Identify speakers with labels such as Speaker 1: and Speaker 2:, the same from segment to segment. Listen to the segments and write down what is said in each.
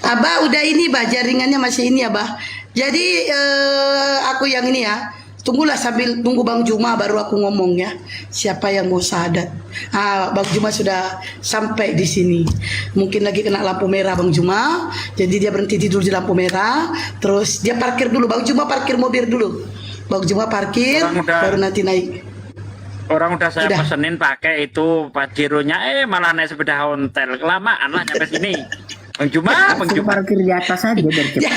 Speaker 1: Abah udah ini bah, jaringannya masih ini ya bah. Jadi aku yang ini ya. Tunggulah sambil tunggu Bang Juma baru aku ngomong ya. Siapa yang mau syahadat? Bang Juma sudah sampai di sini. Mungkin lagi kena lampu merah Bang Juma. Jadi dia berhenti tidur di lampu merah. Terus dia parkir dulu. Bang Juma parkir mobil dulu. Bang Juma parkir baru nanti naik.
Speaker 2: Orang udah saya pesenin pakai itu Pajeronya, malah naik sepeda ontel. Kelamaan lah nyampe sini. Bang Juma.
Speaker 3: Parkir di atas aja biar cepet.
Speaker 1: Ya,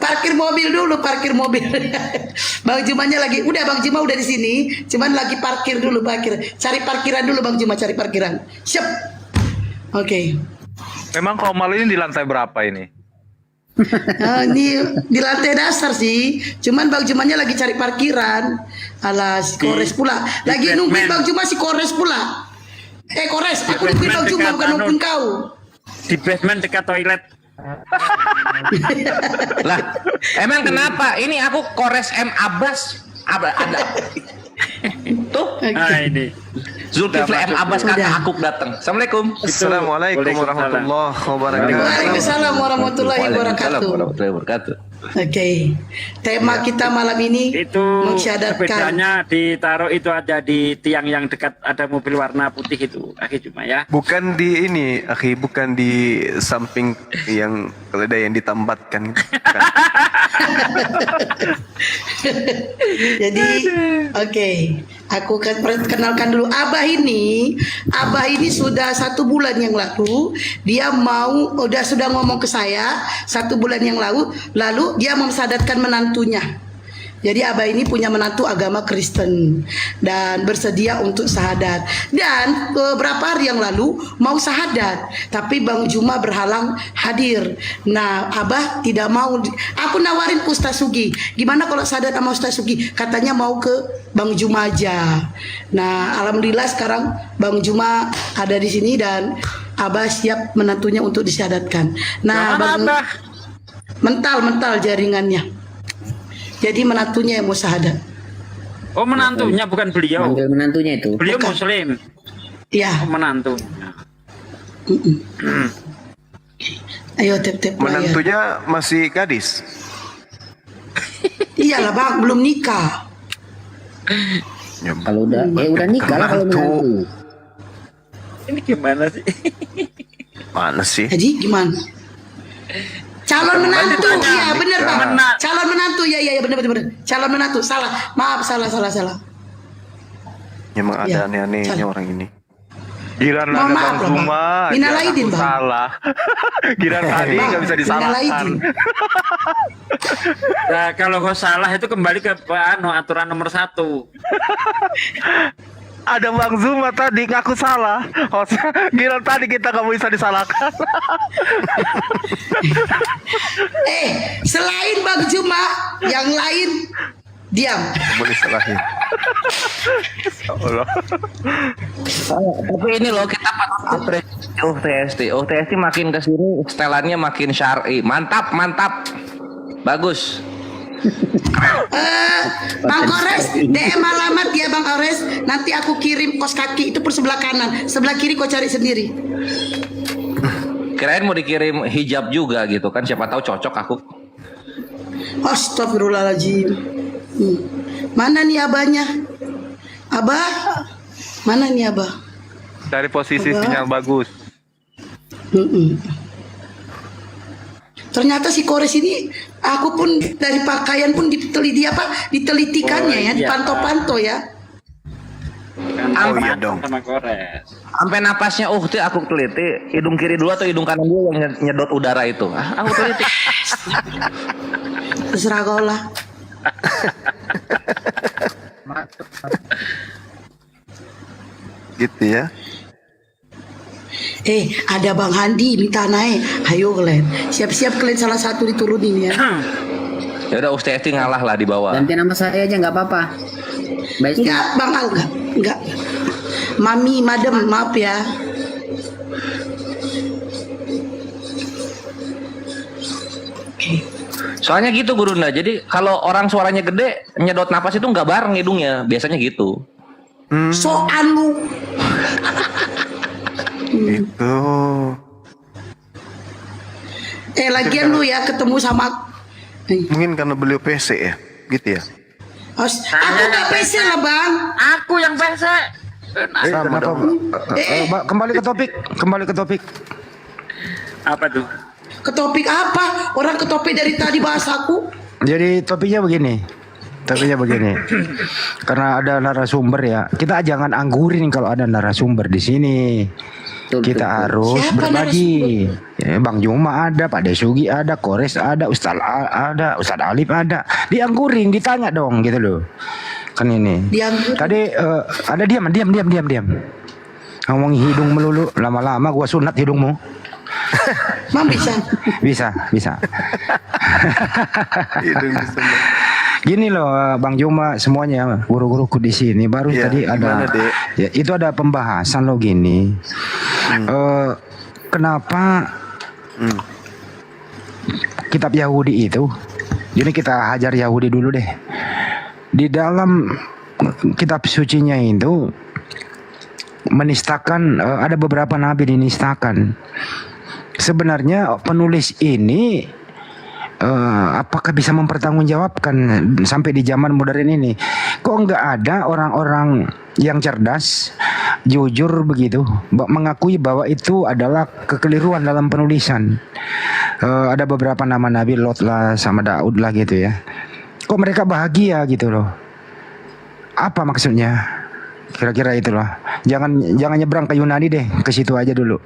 Speaker 1: parkir mobil dulu, parkir mobil. Bang Jumanya lagi, udah Bang Juma udah di sini, cuman lagi parkir dulu, cari parkiran dulu Bang Juma, cari parkiran. Siap. Oke.
Speaker 4: Memang Komal ini di lantai berapa ini?
Speaker 1: Ini di lantai dasar sih, cuman Bang Jumanya lagi cari parkiran. Alah, si Kores pula. Lagi nungguin Bang Juma si Kores pula. Kores, aku nungguin Bang Juma bukan nungguin kau.
Speaker 2: Di basement dekat toilet.
Speaker 5: Lah, emang kenapa? Ini aku Kores M Abbas. Ada. Tuh.
Speaker 2: Ini.
Speaker 5: Zulkifli M Abbas kakak aku datang. Assalamualaikum.
Speaker 4: Assalamualaikum warahmatullahi wabarakatuh.
Speaker 1: Waalaikumsalam warahmatullahi wabarakatuh. Oke. Tema kita malam ini
Speaker 2: itu
Speaker 1: mensyahadatkan.
Speaker 2: Sepedanya ditaruh itu aja di tiang yang dekat ada mobil warna putih itu, Akhi Juma ya.
Speaker 4: Bukan di ini, Akhi, bukan di samping yang keledai yang ditambatkan.
Speaker 1: Jadi, oke. Aku kenalkan dulu Abah ini. Abah ini sudah 1 bulan yang lalu dia sudah ngomong ke saya 1 bulan yang lalu dia memsadatkan menantunya. Jadi Abah ini punya menantu agama Kristen dan bersedia untuk syahadat. Dan beberapa hari yang lalu mau syahadat, tapi Bang Juma berhalang hadir. Nah, Abah tidak mau. Aku nawarin ke Ustaz Sugi, gimana kalau syahadat sama Ustaz Sugi? Katanya mau ke Bang Juma aja. Nah, alhamdulillah sekarang Bang Juma ada di sini dan Abah siap menantunya untuk disyahadatkan. Nah, Bang, mental jaringannya. Jadi menantunya yang mau syahadat.
Speaker 2: Oh, menantunya bukan beliau.
Speaker 3: Manggil menantunya itu.
Speaker 2: Beliau
Speaker 1: Bukan.
Speaker 2: Muslim.
Speaker 1: Iya.
Speaker 2: Oh, menantunya.
Speaker 1: Ayo tep-tep.
Speaker 4: Menantunya masih gadis.
Speaker 1: Iyalah Bang, belum nikah.
Speaker 4: Ya,
Speaker 3: Kalau udah nikah lah kalau menantu.
Speaker 2: Ini gimana sih?
Speaker 4: mana sih?
Speaker 1: Jadi gimana? Calon menantu, iya bener Bang. Calon menantu, ya bener. Calon menantu, salah. Maaf, salah.
Speaker 4: Memang
Speaker 1: Ya,
Speaker 4: ada aneh-anehnya
Speaker 1: salah.
Speaker 4: orang ini. Giran
Speaker 1: Mohon
Speaker 4: ada
Speaker 1: maaf
Speaker 4: Bang
Speaker 1: loh, Bang.
Speaker 4: Juma,
Speaker 1: Minal
Speaker 4: aja
Speaker 1: aidin,
Speaker 4: aku
Speaker 1: Bang.
Speaker 4: salah. Giran tadi
Speaker 1: Bang,
Speaker 4: nggak bisa
Speaker 1: minal
Speaker 4: disalahkan.
Speaker 1: aidin.
Speaker 2: Nah, kalau kau salah itu kembali ke aturan nomor 1.
Speaker 4: Ada Bang Zuma tadi ngaku salah. Giran tadi kita nggak bisa disalahkan.
Speaker 1: Selain Bang Juma, yang lain diam.
Speaker 4: Boleh salahin. Allah.
Speaker 5: Tapi ini loh kita patut apresiasi OTST makin kesini setelannya makin syar'i. Mantap. Bagus.
Speaker 1: Bang Kores, DM alamat ya Bang Kores. Nanti aku kirim kos kaki itu per sebelah kanan, sebelah kiri kau cari sendiri.
Speaker 5: Kirain mau dikirim hijab juga gitu kan, siapa tahu cocok aku.
Speaker 1: Astagfirullahaladzim. Mana nih abahnya? Abah? Mana nih abah?
Speaker 4: Dari posisi
Speaker 1: Abah.
Speaker 4: sinyal bagus.
Speaker 1: Ternyata si Kores ini, aku pun dari pakaian pun ditelitikannya ya, dipantau-pantau ya.
Speaker 4: Oh iya dong.
Speaker 2: Sama Kores.
Speaker 5: Sampai napasnya aku teliti, hidung kiri dulu atau hidung kanan dulu yang nyedot udara itu. Aku teliti.
Speaker 1: Terserah kau lah.
Speaker 4: Gitu ya.
Speaker 1: Ada Bang Handi minta naik. Ayo kalian, siap-siap kalian salah satu diturunin ya.
Speaker 5: Ya udah USTST ngalah lah di bawah.
Speaker 3: Ganti nama saya aja nggak apa-apa. Baik.
Speaker 1: Enggak, Bang Al, enggak. Mami, madam, maaf ya.
Speaker 5: Soalnya gitu Gurunda. Jadi kalau orang suaranya gede nyedot napas itu nggak bareng hidungnya. Biasanya gitu.
Speaker 1: Soan lu.
Speaker 4: Itu.
Speaker 1: Lagian lu ya ketemu sama
Speaker 4: Mungkin karena beliau PC ya, gitu ya.
Speaker 1: Aku gak PC lah bang.
Speaker 2: Aku yang pesek.
Speaker 4: Sama
Speaker 6: Kenapa,
Speaker 4: dong.
Speaker 6: kembali ke topik.
Speaker 2: Apa tuh?
Speaker 1: Ke topik apa? Orang ke topik dari tadi bahas aku.
Speaker 6: Jadi topiknya begini. Karena ada narasumber ya. Kita jangan anggurin kalau ada narasumber di sini. Kita harus
Speaker 1: Siapa
Speaker 6: berbagi. Ya, Bang Juma ada, Pak Desugi ada, Kores ada, ada, Ustaz Alif ada. Dianggurin, ditanya dong gitu loh. Kan ini.
Speaker 1: Dianggurin.
Speaker 6: Tadi ada diam. Ngomongin hidung melulu, lama-lama gua sunat hidungmu.
Speaker 1: Mam bisa.
Speaker 6: Bisa.
Speaker 4: Hidung disemut.
Speaker 6: Gini loh Bang Juma semuanya guru-guruku di sini baru
Speaker 4: Ya,
Speaker 6: tadi ada
Speaker 4: gimana, Dek?
Speaker 6: ya, itu ada pembahasan loh gini. Kenapa kitab Yahudi itu? Jadi kita hajar Yahudi dulu deh. Di dalam kitab sucinya itu menistakan ada beberapa nabi dinistakan. Sebenarnya penulis ini apakah bisa mempertanggungjawabkan sampai di zaman modern ini? Kok nggak ada orang-orang yang cerdas, jujur begitu, mengakui bahwa itu adalah kekeliruan dalam penulisan? Ada beberapa nama Nabi Lot lah sama Daud lah gitu ya. Kok mereka bahagia gitu loh? Apa maksudnya? Kira-kira itulah. Jangan nyebrang ke Yunani deh, ke situ aja dulu.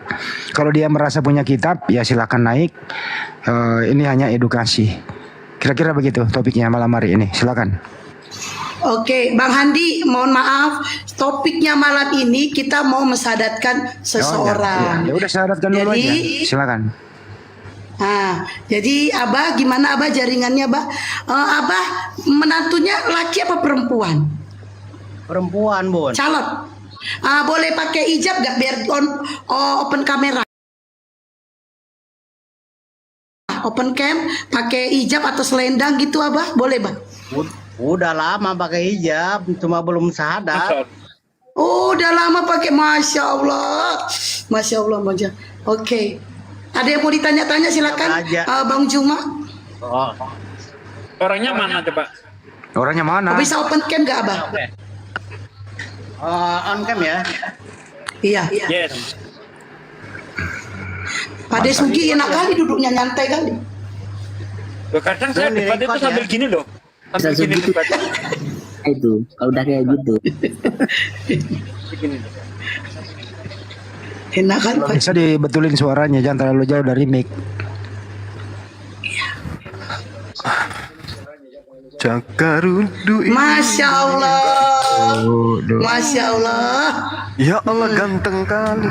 Speaker 6: Kalau dia merasa punya kitab, ya silakan naik. Ini hanya edukasi. Kira-kira begitu topiknya malam hari ini. Silakan.
Speaker 1: Oke, Bang Handi, mohon maaf, topiknya malam ini kita mau mensadatkan seseorang.
Speaker 6: Ya udah syaratkan dulu
Speaker 1: Jadi,
Speaker 6: aja. Silakan.
Speaker 1: Jadi Abah gimana Abah jaringannya Abah? Abah menantunya laki apa perempuan?
Speaker 7: Perempuan, Bun.
Speaker 1: Calon. Boleh pakai hijab gak biar open kamera? Open cam, pakai hijab atau selendang gitu Abah? Boleh Bang?
Speaker 7: Udah lama pakai hijab, cuma belum sadar.
Speaker 1: Oh, udah lama pakai, Masya Allah. Oke. Ada yang mau ditanya-tanya silakan, Bang Juma.
Speaker 7: Oh.
Speaker 2: Orangnya mana coba?
Speaker 6: Orangnya mana?
Speaker 1: Bisa open cam gak Abah?
Speaker 7: On cam ya.
Speaker 1: Iya.
Speaker 2: Yes.
Speaker 1: Pak Desugi enak kali duduknya, nyantai kali.
Speaker 2: Loh, kadang saya debat itu sambil gini loh. Sambil
Speaker 3: Bisa
Speaker 2: gini
Speaker 3: segitu.
Speaker 2: debat.
Speaker 3: Itu kalau udah kayak gitu.
Speaker 2: Begini.
Speaker 1: Enak kan Pak?
Speaker 6: Bisa dibetulin suaranya, jangan terlalu jauh dari mic.
Speaker 4: Jaga rundu ini.
Speaker 1: Masya Allah. Masya Allah.
Speaker 4: Ya Allah ganteng kali.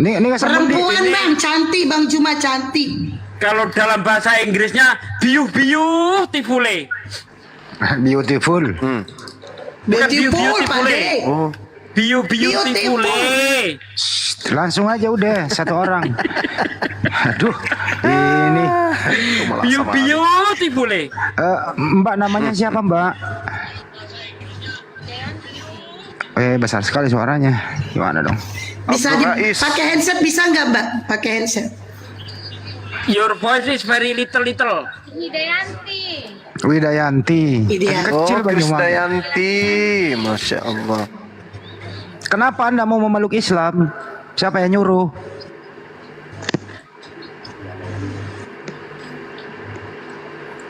Speaker 6: Ini nggak
Speaker 1: Perempuan Bang, cantik Bang Juma, cantik.
Speaker 2: Kalau dalam bahasa Inggrisnya beautiful.
Speaker 6: beautiful.
Speaker 1: Beautiful Pak De.
Speaker 4: Oh,
Speaker 2: Beautiful.
Speaker 6: Langsung aja udah satu orang. Aduh, ini
Speaker 2: Beautiful.
Speaker 6: Mbak namanya siapa Mbak? Besar sekali suaranya. Gimana dong?
Speaker 1: Bisa
Speaker 4: Abdul Rais.
Speaker 1: pakai headset bisa nggak Mbak? Pakai headset.
Speaker 2: Your voice is very little.
Speaker 6: Widayanti.
Speaker 1: Ideal.
Speaker 6: Kecil
Speaker 4: oh
Speaker 6: Banyuwangi.
Speaker 4: Krisdayanti. Masya Allah.
Speaker 6: Kenapa Anda mau memeluk Islam? Siapa yang nyuruh?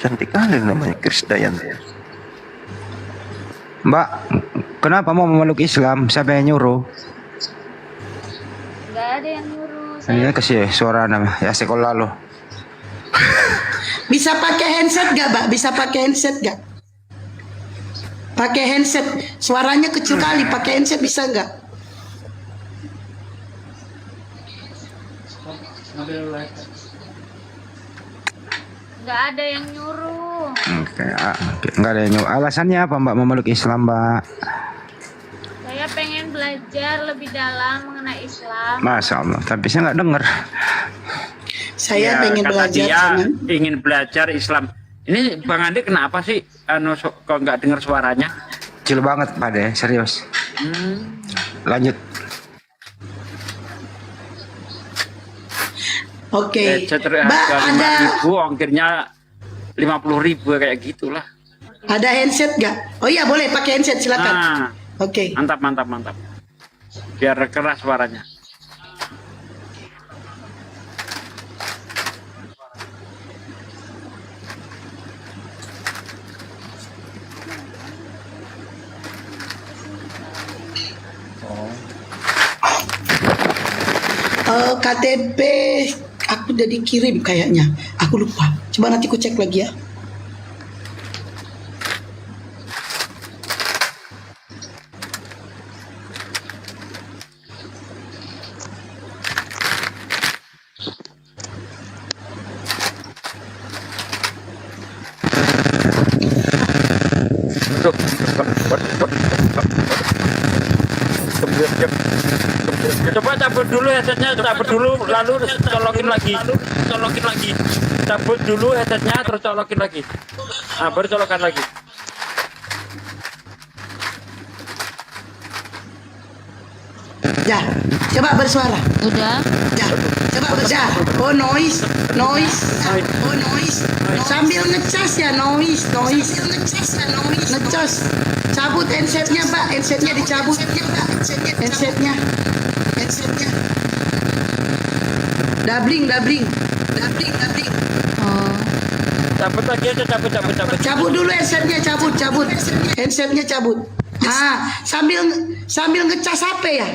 Speaker 4: Cantik kali namanya Krisdayanti.
Speaker 6: Mbak, kenapa mau memeluk Islam? Siapa yang nyuruh?
Speaker 8: Nggak ada yang nyuruh.
Speaker 6: Ini kasih suara nama ya sekolah lo.
Speaker 1: Bisa pakai handset gak, Mbak? Bisa pakai handset gak? Pakai handset. Suaranya kecil kali. Pakai handset bisa nggak?
Speaker 8: Nggak ada yang nyuruh.
Speaker 6: Oke, nggak ada yang nyuruh. Alasannya apa Mbak memeluk Islam, Mbak?
Speaker 8: Saya pengen belajar lebih dalam mengenai Islam.
Speaker 6: Masya Allah, tapi saya nggak dengar.
Speaker 1: Saya
Speaker 2: Ya,
Speaker 1: pengen
Speaker 2: kata
Speaker 1: belajar.
Speaker 2: dia
Speaker 1: Jangan.
Speaker 2: ingin belajar Islam. Ini Bang Andi kenapa sih kok nggak dengar suaranya?
Speaker 6: Kecil banget Pak De, serius. Lanjut.
Speaker 1: Oke.
Speaker 2: Headset
Speaker 1: Mbak,
Speaker 2: harga
Speaker 1: ada
Speaker 2: 5.000, ongkirnya 50.000 kayak gitulah.
Speaker 1: ada handset nggak? Oh iya, boleh pakai handset, silakan.
Speaker 2: Nah,
Speaker 1: Oke.
Speaker 2: mantap, mantap, mantap. Biar keras suaranya.
Speaker 1: KTP aku udah dikirim kayaknya. Aku lupa. Coba nanti ku cek lagi ya.
Speaker 2: Coba cabut dulu headsetnya, cabut dulu, lalu colokin lagi, cabut dulu headsetnya, terus colokin lagi. Nah, baru colokan lagi.
Speaker 1: Ya, coba bersuara.
Speaker 8: Udah.
Speaker 1: Ya, coba bersuara. Oh noise. Oh noise. Sambil ngecas ya noise. Ngecas. Cabut handsetnya, Mbak. Handsetnya dicabut. Handsetnya. Dabling.
Speaker 8: Oh.
Speaker 2: Cabut lagi aja, cabut.
Speaker 1: Cabut dulu handsetnya, cabut. Handsetnya cabut. Ah, sambil ngecas HP ya.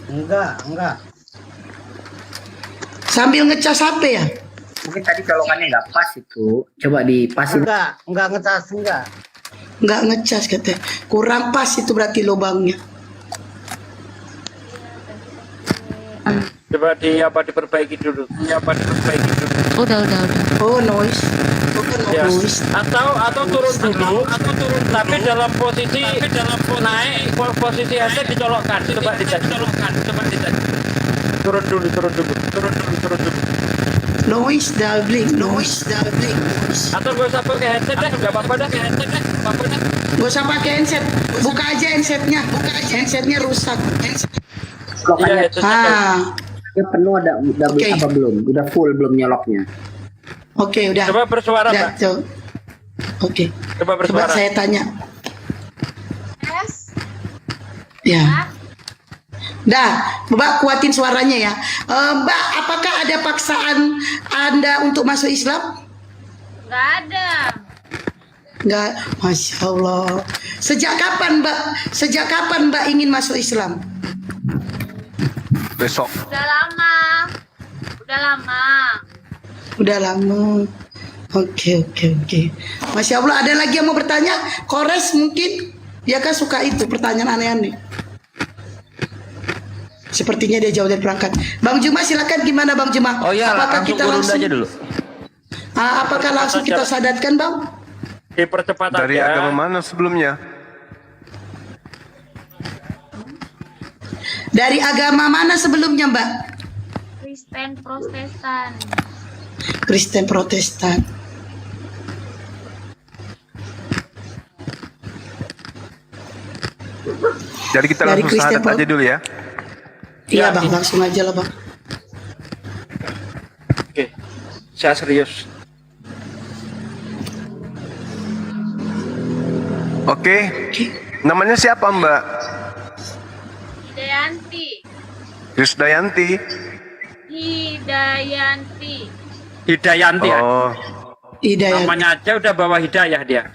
Speaker 7: Enggak.
Speaker 1: Sambil ngecas HP ya.
Speaker 3: Mungkin tadi colokannya nggak pas itu. Coba dipasin.
Speaker 7: Enggak ngecas, enggak.
Speaker 1: Nggak ngecas katanya. Kurang pas itu berarti lubangnya.
Speaker 2: Coba diperbaiki dulu.
Speaker 8: Udah.
Speaker 1: Oh noise.
Speaker 2: Ya.
Speaker 1: Noise.
Speaker 2: Atau turun dulu, tapi dalam posisi naik posisi headset dicolokkan. Coba dicek. Turun dulu.
Speaker 1: Noise doubling.
Speaker 2: Atau gak usah pakai headset deh, nggak apa-apa dah.
Speaker 1: Gak usah pakai handset. Buka aja handsetnya. Handsetnya rusak.
Speaker 2: Iya,
Speaker 3: Colokannya
Speaker 2: headsetnya.
Speaker 3: penuh udah
Speaker 1: Oke.
Speaker 3: apa belum? Udah full belum nyoloknya?
Speaker 1: Oke, udah.
Speaker 2: Coba bersuara,
Speaker 1: Udah,
Speaker 2: Mbak.
Speaker 1: tuh. Oke.
Speaker 2: Coba bersuara.
Speaker 1: Saya tanya.
Speaker 8: Yes.
Speaker 1: Ya. Dah, Mbak kuatin suaranya ya. Mbak, apakah ada paksaan Anda untuk masuk Islam?
Speaker 8: Nggak ada.
Speaker 1: Enggak, Masya Allah. Sejak kapan Mbak ingin masuk Islam?
Speaker 4: Besok.
Speaker 8: Udah lama.
Speaker 1: Udah lama. Oke. Masya Allah, ada lagi yang mau bertanya? Kores mungkin? Dia kan suka itu pertanyaan aneh-aneh. Sepertinya dia jauh dari perangkat. Bang Juma silakan, gimana Bang Juma?
Speaker 5: Oh iya,
Speaker 1: Apakah
Speaker 5: langsung
Speaker 1: kita
Speaker 5: urun
Speaker 1: langsung
Speaker 5: aja dulu.
Speaker 1: Apakah langsung kita sadatkan, Bang?
Speaker 2: Dipercepat
Speaker 4: Dari
Speaker 2: aja.
Speaker 4: agama mana sebelumnya?
Speaker 1: Dari agama mana sebelumnya, Mbak? Kristen Protestan.
Speaker 4: Jadi kita
Speaker 1: Dari
Speaker 4: langsung
Speaker 1: Kristen
Speaker 4: syahadat aja dulu ya.
Speaker 1: Iya,
Speaker 2: Ya,
Speaker 1: Bang, langsung aja lah, Bang.
Speaker 2: Oke, saya serius.
Speaker 4: Oke. Namanya siapa Mbak?
Speaker 8: Hidayanti.
Speaker 4: Krisdayanti.
Speaker 2: Hidayanti ya.
Speaker 4: Oh.
Speaker 1: Hidayat.
Speaker 2: Namanya aja udah bawa hidayah dia.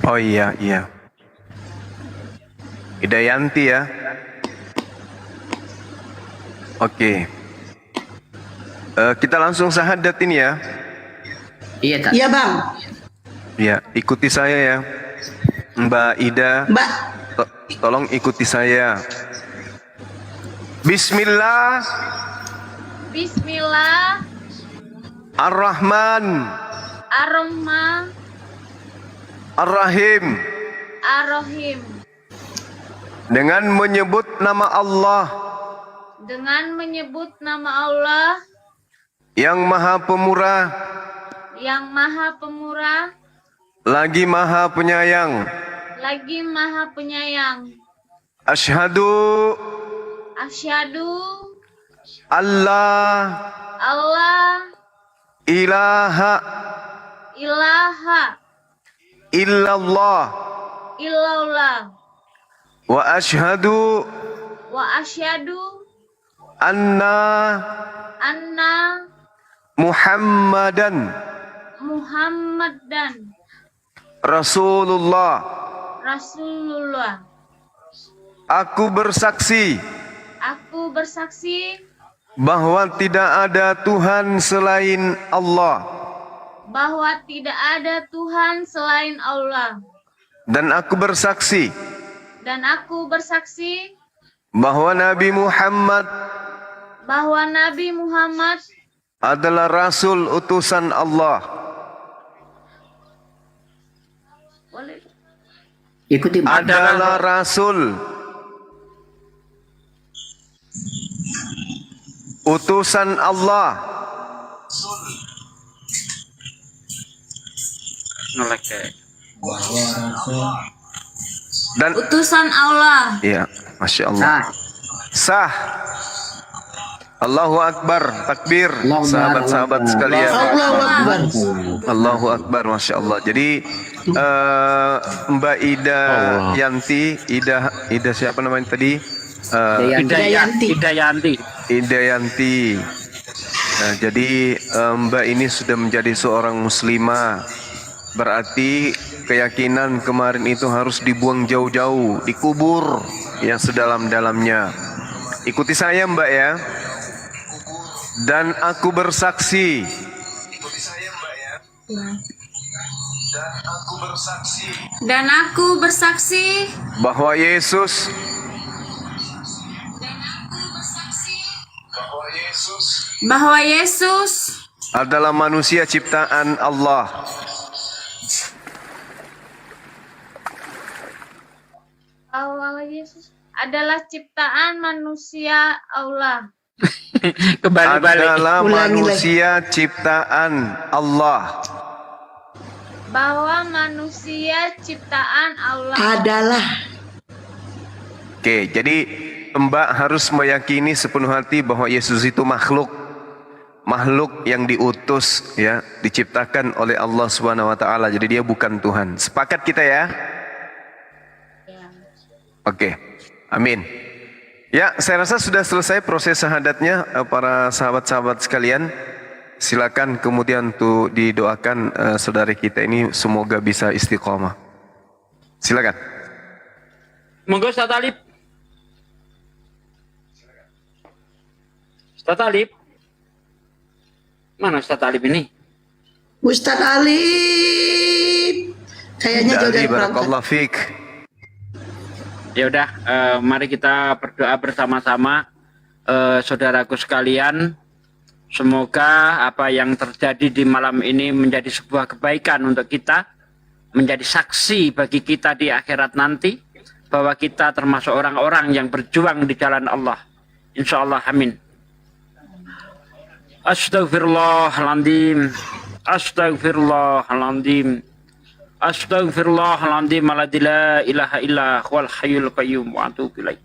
Speaker 4: Oh iya. Hidayanti ya. Oke. Kita langsung syahadat ini ya.
Speaker 3: Iya, tak.
Speaker 1: Iya, Bang.
Speaker 4: Ya, ikuti saya ya. Mbak Ida,
Speaker 1: Mbak,
Speaker 4: tolong ikuti saya. Bismillah Ar-Rahman Ar-Rahim. Dengan menyebut nama Allah yang Maha Pemurah, lagi Maha Penyayang. Asyhadu
Speaker 8: Asyhadu
Speaker 4: Allah
Speaker 8: Allah
Speaker 4: ilaha
Speaker 8: ilaha
Speaker 4: illallah
Speaker 8: illallah
Speaker 4: wa asyhadu
Speaker 8: wa asyhadu
Speaker 4: anna
Speaker 8: anna
Speaker 4: Muhammadan
Speaker 8: Muhammadan
Speaker 4: Rasulullah.
Speaker 8: Rasulullah.
Speaker 4: Aku bersaksi
Speaker 8: Aku bersaksi
Speaker 4: bahwa tidak ada Tuhan selain Allah,
Speaker 8: bahwa tidak ada Tuhan selain Allah.
Speaker 4: dan aku bersaksi
Speaker 8: Dan aku bersaksi
Speaker 4: bahwa Nabi Muhammad
Speaker 8: bahwa Nabi Muhammad
Speaker 4: adalah Rasul utusan Allah.
Speaker 8: boleh
Speaker 3: Ikuti
Speaker 4: Adalah Rasul utusan Allah dan
Speaker 8: utusan Allah.
Speaker 4: ya, Masya Allah. Sah. Allahu Akbar, takbir, sahabat-sahabat sekalian.
Speaker 1: Allahu Akbar.
Speaker 4: Allahu Akbar, Masya Allah. Jadi Mbak Ida Yanti, Ida siapa namanya tadi?
Speaker 2: Hidayanti.
Speaker 4: Ida Yanti. Nah, jadi Mbak ini sudah menjadi seorang muslimah. Berarti keyakinan kemarin itu harus dibuang jauh-jauh, dikubur yang sedalam-dalamnya. Ikuti saya Mbak ya. Dan aku bersaksi. Ikuti saya Mbak ya.
Speaker 8: Dan aku bersaksi
Speaker 4: Bahwa Yesus
Speaker 8: bahwa Yesus
Speaker 4: adalah manusia ciptaan Allah.
Speaker 8: bahwa Yesus adalah ciptaan manusia Allah.
Speaker 2: Kembali balik.
Speaker 4: Adalah
Speaker 1: Ulangi
Speaker 4: manusia ciptaan Allah.
Speaker 8: Bahwa manusia ciptaan Allah.
Speaker 1: Adalah.
Speaker 4: Oke, jadi Mbak harus meyakini sepenuh hati bahwa Yesus itu makhluk yang diutus ya, diciptakan oleh Allah Subhanahu wa taala. Jadi dia bukan Tuhan. Sepakat kita ya? Oke. Amin. Ya, saya rasa sudah selesai proses syahadatnya para sahabat-sahabat sekalian. Silakan kemudian untuk didoakan saudari kita ini semoga bisa istiqomah. Silakan.
Speaker 2: Monggo Ustaz Talib. Ustaz Talib. Mana Ustaz Talib ini?
Speaker 1: Ustadz Alif. Kayaknya jauh dari perangkat.
Speaker 4: Barakallahu fiik.
Speaker 2: Ya udah, mari kita berdoa bersama-sama, saudaraku sekalian. Semoga apa yang terjadi di malam ini menjadi sebuah kebaikan untuk kita, menjadi saksi bagi kita di akhirat nanti, bahwa kita termasuk orang-orang yang berjuang di jalan Allah. Insya Allah, amin. Astaghfirullahaladzim. Astaghfirullahaladzim. Astaghfirullahaladzim. La ilaha illa huwal hayyul qayyum wa atubu ilaih.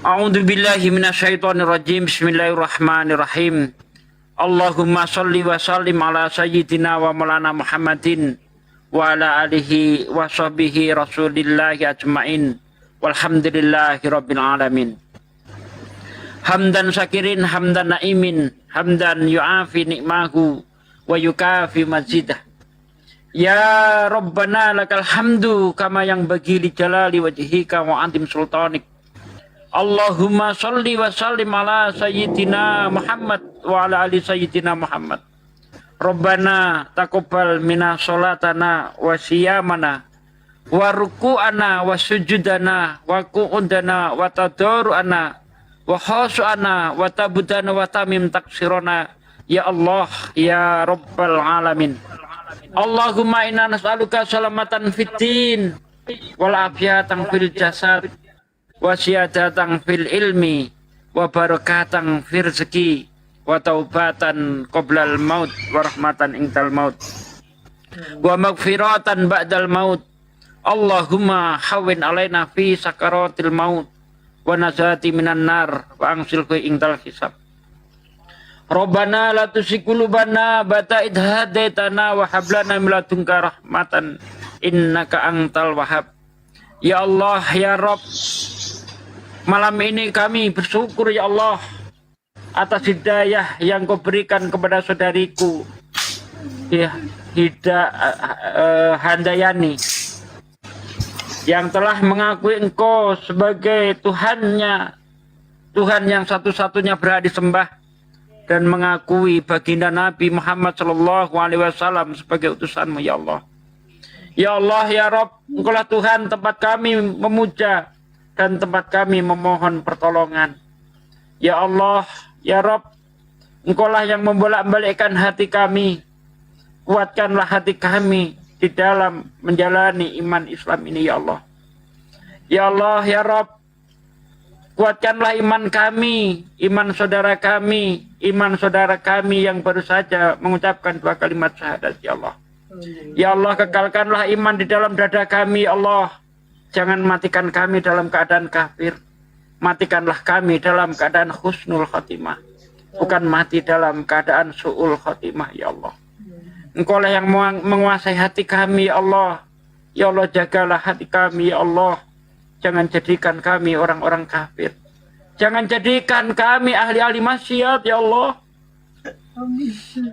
Speaker 2: A'udzu billahi minasyaitonir rajim. Bismillahirrahmanirrahim. Allahumma shalli wa sallim ala sayyidina wa maulana Muhammadin wa ala alihi wa sahbihi rasulillahi ajmain. Walhamdulillahi rabbil alamin. Hamdan syakirin, hamdan naimin, hamdan yu'afi nikmahu wa yukafi mazidah. Ya Rabbana lakal hamdu kama yang bagi li jalali wajhika wa antim sultanik. Allahumma sholli wa sallim ala sayyidina Muhammad wa ala ali sayyidina Muhammad. Rabbana taqabbal minna sholatana wa siyamana wa ruku'ana wa sujudana wa qu'udana wa tadarru'ana wa khasu'ana wa tabudana wa tamim taksirona. Ya Allah, ya Rabbal Alamin. Allahumma inna nas'aluka salamatan fid din wal afiyatan fil jasad wa siyadatan fil ilmi wa barakatan fil rizki wa taubatan qoblal maut wa rahmatan indal maut wa maghfiratan ba'dal maut. Allahumma hawwin alaina fi sakaratil maut wa najati minan nar wa angsil fi ingtal hisab. Rabbana la tuzigh qulubana ba'da idh hadaitana wa hab lana min ladunka rahmatan innaka antal wahhab. Ya Allah, ya Rabb, malam ini kami bersyukur ya Allah atas hidayah yang kau berikan kepada saudariku ya, Handayani, yang telah mengakui engkau sebagai Tuhannya, Tuhan yang satu-satunya berhak disembah, dan mengakui baginda Nabi Muhammad SAW sebagai utusanmu ya Allah. Ya Allah, ya Rabb, engkaulah Tuhan tempat kami memuja dan tempat kami memohon pertolongan. Ya Allah, ya Rabb, engkaulah yang membolak-balikkan hati kami. Kuatkanlah hati kami di dalam menjalani iman Islam ini ya Allah. Ya Allah, ya Rabb, kuatkanlah iman kami, iman saudara kami yang baru saja mengucapkan 2 kalimat syahadat ya Allah. Ya Allah, kekalkanlah iman di dalam dada kami ya Allah. Jangan matikan kami dalam keadaan kafir. Matikanlah kami dalam keadaan husnul khotimah, bukan mati dalam keadaan su'ul khotimah ya Allah. Engkaulah yang menguasai hati kami ya Allah. Ya Allah, jagalah hati kami ya Allah. Jangan jadikan kami orang-orang kafir. Jangan jadikan kami ahli-ahli maksiat ya Allah.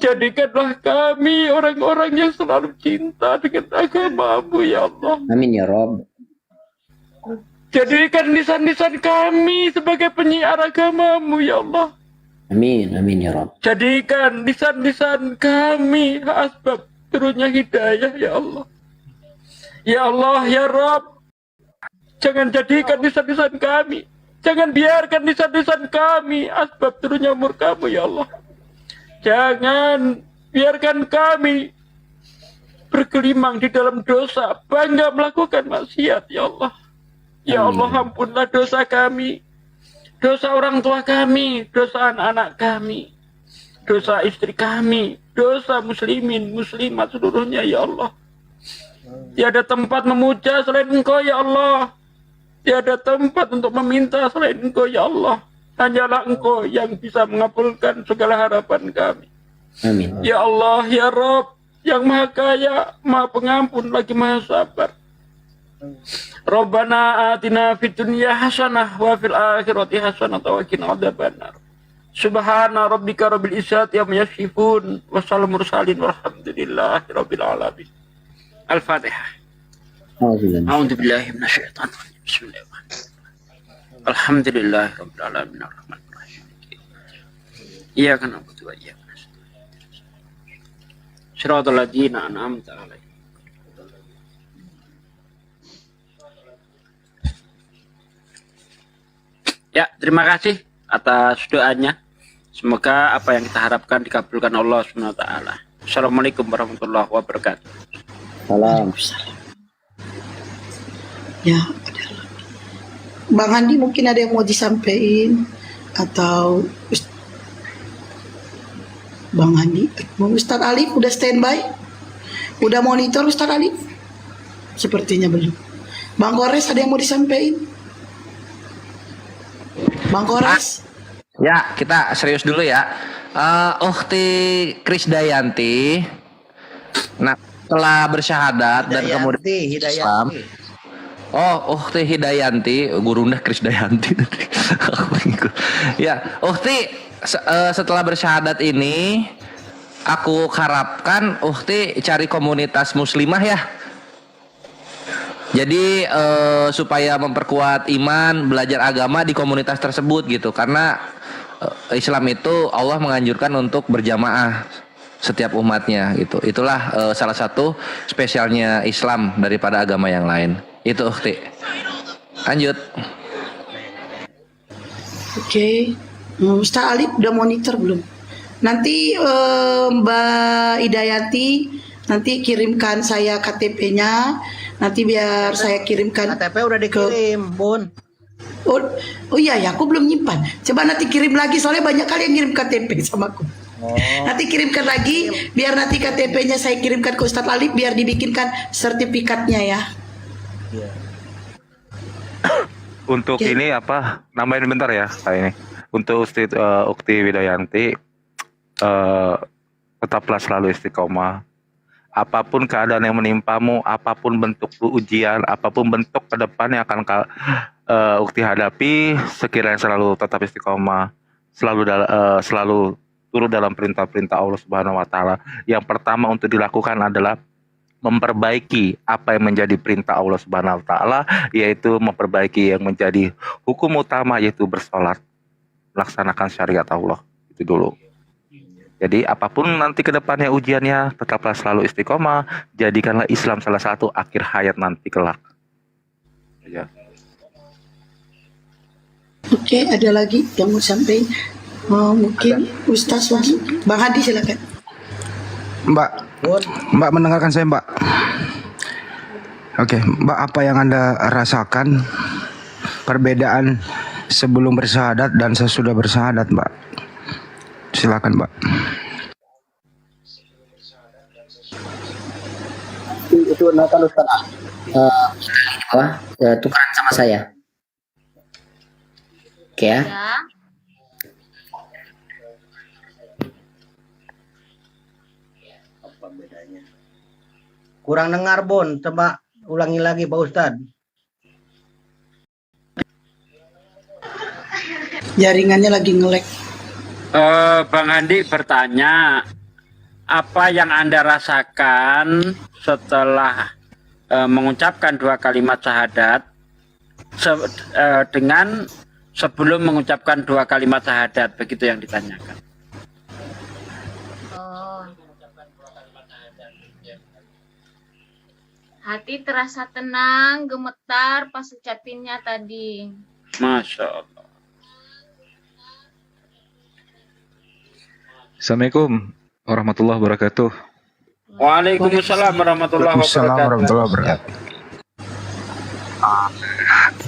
Speaker 2: Jadikanlah kami orang-orang yang selalu cinta dengan agama-Mu ya Allah.
Speaker 3: Amin ya Rob.
Speaker 2: Jadikan lisan-lisan kami sebagai penyiar agama-Mu ya Allah.
Speaker 3: Amin, amin ya Rob.
Speaker 2: Jadikan lisan-lisan kami asbab turunnya hidayah ya Allah. Ya Allah, ya Rabb, jangan jadikan lisan-lisan kami, jangan biarkan lisan-lisan kami asbab turunnya murka-Mu ya Allah. Jangan biarkan kami bergelimang di dalam dosa, bangga melakukan maksiat ya Allah. Ya Allah, ampunlah dosa kami, dosa orang tua kami, dosa anak-anak kami, dosa istri kami, dosa muslimin, muslimat seluruhnya ya Allah. Tiada tempat memuja selain Engkau ya Allah. Tiada tempat untuk meminta selain Engkau ya Allah. Hanyalah Engkau yang bisa mengabulkan segala harapan kami.
Speaker 3: Amin.
Speaker 2: Ya Allah, ya Rabb, yang maha kaya, maha pengampun, lagi maha sabar. Rabbana atina fid dunya hasanah wa fil akhirati hasanah wa qina adzabannar. Subhana rabbika rabbil izzati amma yasifun wa salamun mursalin walhamdulillahi rabbil alamin. Al-Fatihah. A'udzu billahi minasyaitonir rajim. Bismillahirrahmanirrahim. Alhamdulillahi rabbil alamin arrahmanir rahim. Iyyaka na'budu wa iyyaka nasta'in. Shiratal ladzina an'amta 'alaihim. Ya, terima kasih atas doanya. Semoga apa yang kita harapkan dikabulkan Allah SWT. Assalamualaikum warahmatullahi wabarakatuh.
Speaker 3: Salam.
Speaker 1: Ya, ada lagi. Bang Andi mungkin ada yang mau disampaikan atau Bang Andi, Ustadz Alif udah standby? Udah monitor Ustadz Alif? Sepertinya belum. Bang Kores ada yang mau disampaikan? Bang Kores?
Speaker 5: Ya, kita serius dulu ya. Ukhti Krisdayanti, nah telah bersyahadat dan kemudian Islam. Oh, Ukhti Hidayanti, gurunda Krisdayanti. Ya, Ukhti setelah bersyahadat ini, aku harapkan Ukhti cari komunitas muslimah ya. Jadi supaya memperkuat iman, belajar agama di komunitas tersebut gitu. Karena Islam itu Allah menganjurkan untuk berjamaah setiap umatnya gitu. Itulah salah satu spesialnya Islam daripada agama yang lain. Itu Ukhti. Lanjut.
Speaker 1: Oke. Ustaz Alif udah monitor belum? Nanti Mbak Hidayati nanti kirimkan saya KTP-nya. Nanti biar saya kirimkan.
Speaker 7: KTP udah dikirim, Bun.
Speaker 1: Oh iya ya, aku belum nyimpan. Coba nanti kirim lagi, soalnya banyak kali yang kirim KTP sama aku. Nanti kirimkan lagi, biar nanti KTP-nya saya kirimkan ke Ustadz Alif, biar dibikinkan sertifikatnya ya.
Speaker 9: Untuk
Speaker 1: Oke.
Speaker 9: ini apa? Nambahin bentar ya, kayak ini. Untuk Ukti Widayanti, tetaplah selalu istiqomah. Apapun keadaan yang menimpamu, apapun bentuk ujian, apapun bentuk ke depan yang akan Ukti hadapi, sekiranya selalu tetap istiqomah, selalu turut dalam perintah-perintah Allah Subhanahu wa taala. Yang pertama untuk dilakukan adalah memperbaiki apa yang menjadi perintah Allah Subhanahu wa taala, yaitu memperbaiki yang menjadi hukum utama, yaitu bersolat, laksanakan syariat Allah. Itu dulu. Jadi apapun nanti ke depannya ujiannya, tetaplah selalu istiqomah, jadikanlah Islam salah satu akhir hayat nanti kelak. Ya.
Speaker 1: Oke, ada lagi yang mau sampaikan? Mungkin Ustaz lagi. Bang Hadi silakan.
Speaker 6: Mbak, Mbak mendengarkan saya, Mbak? Oke, Mbak, apa yang Anda rasakan perbedaan sebelum bersyahadat dan sesudah bersyahadat, Mbak? Silakan, Mbak.
Speaker 3: Itu kalau Ustaz tukaran sama saya. Oke ya.
Speaker 8: Ya.
Speaker 7: Kurang dengar Bon, coba ulangi lagi Pak Ustadz.
Speaker 1: Jaringannya lagi nge-lag.
Speaker 2: Bang Andi bertanya, apa yang Anda rasakan setelah mengucapkan 2 kalimat syahadat dengan sebelum mengucapkan 2 kalimat syahadat, begitu yang ditanyakan.
Speaker 8: Oh. Hati terasa tenang, gemetar pas ucapinnya tadi.
Speaker 2: Masya Allah.
Speaker 10: Assalamualaikum warahmatullahi wabarakatuh.
Speaker 2: Waalaikumsalam warahmatullahi
Speaker 6: Waalaikumsalam
Speaker 2: wabarakatuh.
Speaker 6: warahmatullahi wabarakatuh.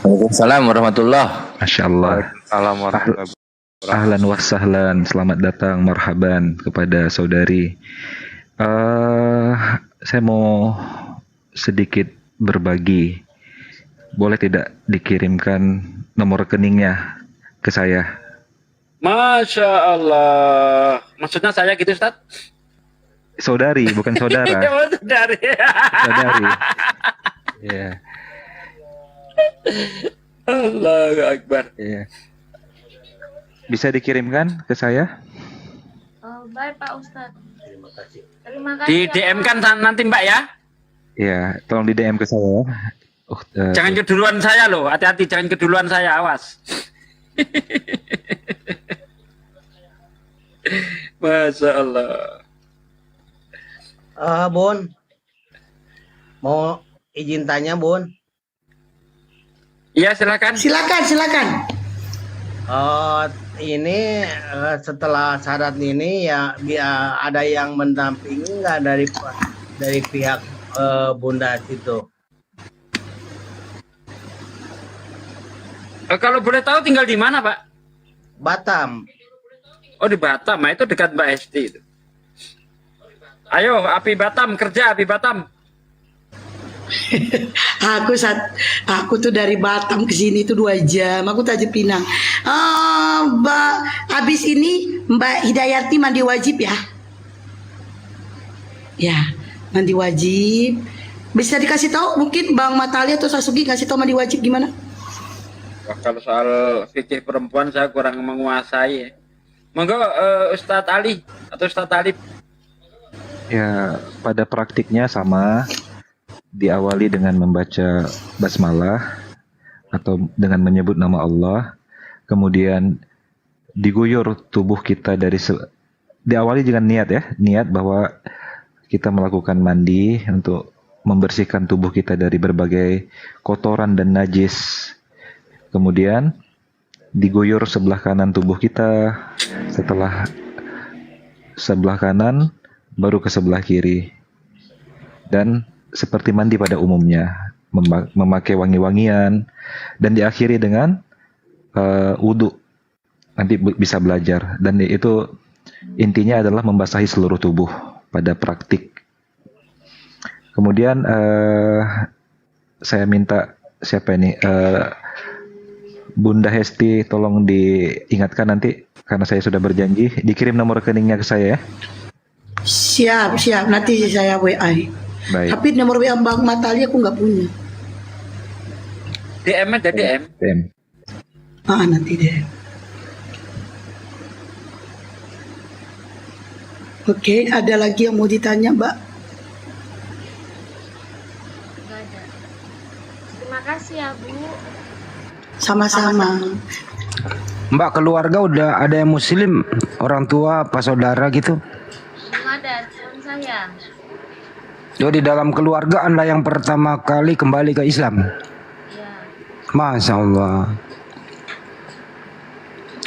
Speaker 5: Waalaikumsalam warahmatullah.
Speaker 10: Masya Allah.
Speaker 9: Salam warahmatullahi wabarakatuh.
Speaker 10: Ahlan wa sahlan, selamat datang, marhaban kepada saudari. Saya mau sedikit berbagi. Boleh tidak dikirimkan nomor rekeningnya ke saya?
Speaker 2: Masya Allah. Maksudnya saya gitu, Ustaz?
Speaker 10: Saudari, bukan saudara.
Speaker 2: Oh, saudari.
Speaker 10: Saudari. Iya.
Speaker 2: Allahu Akbar.
Speaker 10: Iya. Bisa dikirimkan ke saya?
Speaker 8: Oh, baik Pak Ustadz. Terima kasih.
Speaker 2: Di
Speaker 8: ya,
Speaker 2: DM
Speaker 8: Pak.
Speaker 2: kan nanti Mbak ya.
Speaker 10: Iya, tolong di DM ke saya.
Speaker 2: Jangan keduluan saya loh. Hati-hati, jangan keduluan saya, awas. Masya Allah.
Speaker 7: Bon, mau izin tanya Bon.
Speaker 2: Iya silakan.
Speaker 1: Silakan.
Speaker 7: Ini setelah syarat ini ya ada yang mendampingi nggak dari pihak Bunda situ?
Speaker 2: Kalau boleh tahu tinggal di mana, Pak?
Speaker 7: Batam.
Speaker 2: Oh, di Batam. Nah, itu dekat Mbak Esti itu. Ayo, Api Batam, kerja Api Batam.
Speaker 1: Aku tuh dari Batam ke sini tuh 2 jam. Aku Tanjung Pinang. Mbak, habis ini Mbak Hidayati mandi wajib ya? Ya, mandi wajib. Bisa dikasih tahu mungkin Bang Matali atau Sasugi kasih tahu mandi wajib gimana?
Speaker 2: Wah, kalau soal fikih perempuan saya kurang menguasai. Monggo Ustadz Ali atau Ustadz Talib.
Speaker 10: Ya, pada praktiknya sama. Diawali dengan membaca basmalah atau dengan menyebut nama Allah, kemudian diguyur tubuh kita diawali dengan niat ya, niat bahwa kita melakukan mandi untuk membersihkan tubuh kita dari berbagai kotoran dan najis. Kemudian diguyur sebelah kanan tubuh kita, setelah sebelah kanan baru ke sebelah kiri. Dan seperti mandi pada umumnya, memakai wangi-wangian, dan diakhiri dengan wudhu. Nanti bisa belajar, dan itu intinya adalah membasahi seluruh tubuh pada praktik. Kemudian saya minta siapa ini Bunda Hesti tolong diingatkan nanti karena saya sudah berjanji dikirim nomor rekeningnya ke saya ya.
Speaker 1: Siap, siap. Nanti saya WA.
Speaker 10: Baik.
Speaker 1: Tapi nomor WA Bang Matali aku nggak punya.
Speaker 2: DM aja DM.
Speaker 10: DM.
Speaker 1: Nanti deh. Oke, ada lagi yang mau ditanya, Mbak?
Speaker 8: Nggak ada. Terima kasih ya Bu.
Speaker 1: Sama-sama.
Speaker 6: Mbak, keluarga udah ada yang muslim, orang tua, apa saudara gitu?
Speaker 8: Belum ada, cuma saya.
Speaker 6: Oh, di dalam keluarga Anda yang pertama kali kembali ke Islam.
Speaker 8: Ya,
Speaker 6: Masya Allah.